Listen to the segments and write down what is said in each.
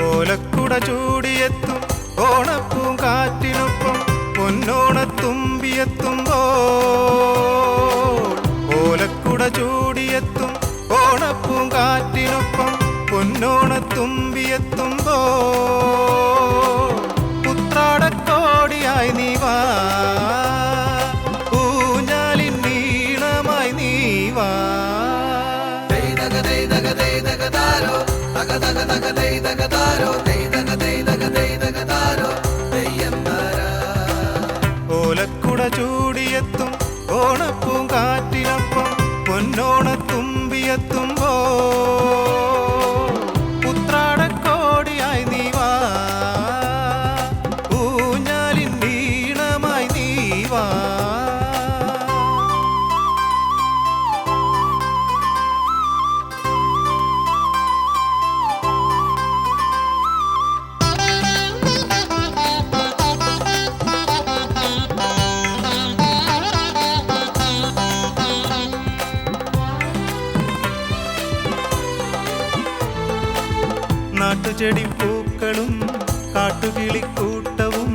ഓലക്കുട ചൂടിയെത്തും ഓണപ്പൂങ്കാറ്റിനൊപ്പം പൊന്നോണത്തുമ്പിയെത്തുമ്പോൾ ഓലക്കുട ചൂടിയെത്തും ഓണപ്പൂങ്കാറ്റിനൊപ്പം പൊന്നോണത്തുമ്പിയെത്തുമ്പോൾ ഉത്രാടക്കോടിയായി നീ വാ, ഊഞ്ഞാലിൻ നീളമായി നീ വാ. ഓലക്കുട ചൂടിയെത്തും ഓണപ്പൂങ്കാറ്റിനൊപ്പം പൊന്നോണത്തുമ്പിയെത്തുമ്പോ ഉത്രാടക്കോടിയായി നീ വാ, ഊഞ്ഞാലിൻ വീണമായി നീ വാ. നാട്ടുചെടിപ്പൂക്കളും കാട്ടുകിളിക്കൂട്ടവും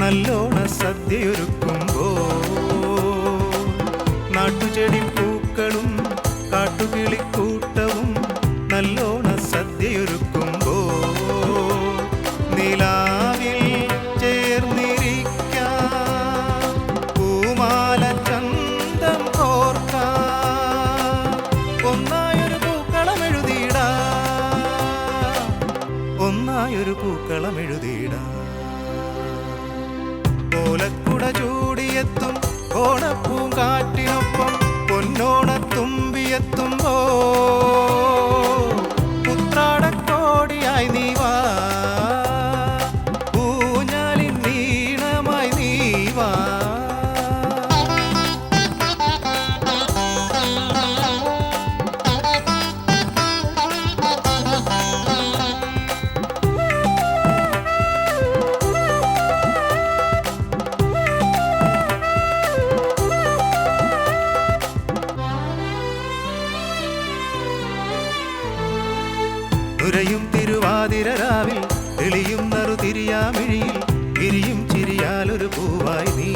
നല്ലോണ സദ്യയൊരുക്കുമ്പോൾ നാട്ടുചെടിപ്പൂക്കളും കാട്ടുകിളിക്കൂട്ടവും നല്ലോണ സദ്യയൊരുക്കുമ്പോൾ നിലാവിൽ ചേർന്നിരിക്കാം, പൂമാല ചന്തം കോർക്കാം, ഒന്നായൊരു പൂക്കളമെഴുതിയിടാം. ഓലക്കുട ചൂടിയെത്തും ഓണപ്പൂങ്കാറ്റിനൊപ്പം പൊന്നോണത്തുമ്പിയെത്തുമ്പോ ഉത്രാടക്കോടിയായി നീ വാ, ഊഞ്ഞാലിൻ വീണമായി നീ വാ. ുരയും തിരുവാതിരരാവിൽ തെളിയും നറുതിരിയാമിഴിയിൽ വിരിയും ചിരിയാലൊരു പൂവായി നീ.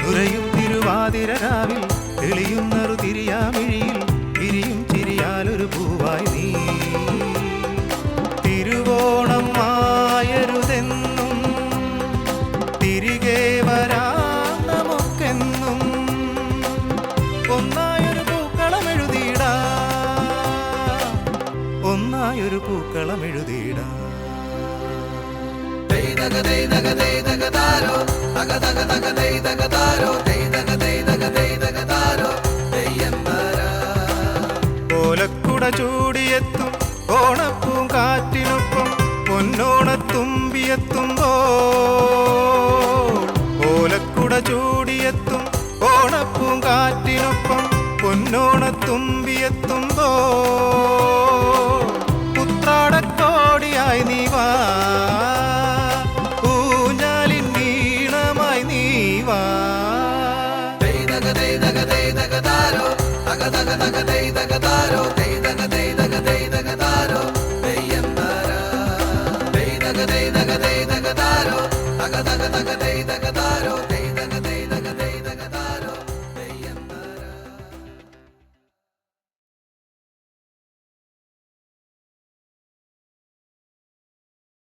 നുരയും തിരുവാതിരരാവിൽ തെളിയും നറുതിരിയാമിഴിയിൽ വിരിയും ചിരിയാലൊരു പൂവായി നീ. തിരുവോണം ആയരുതെന്നും തിരികെ വരാം നമുക്കെന്നും ഒന്നായൊരു പൂക്കളമെഴുതിയിടാം. ഓലക്കുട ചൂടിയെത്തും ഓണപ്പൂങ്കാറ്റിനൊപ്പം പൊന്നോണത്തുമ്പിയെത്തുമ്പോ ഓലക്കുട ചൂടിയെത്തും ഓണപ്പൂങ്കാറ്റിനൊപ്പം പൊന്നോണത്തുമ്പിയെത്തുമ്പോ ഉത്രാടക്കോടിയായി നീ വാ, ഊഞ്ഞാലിൻ വീണമായി നീ വാ. തക തക തക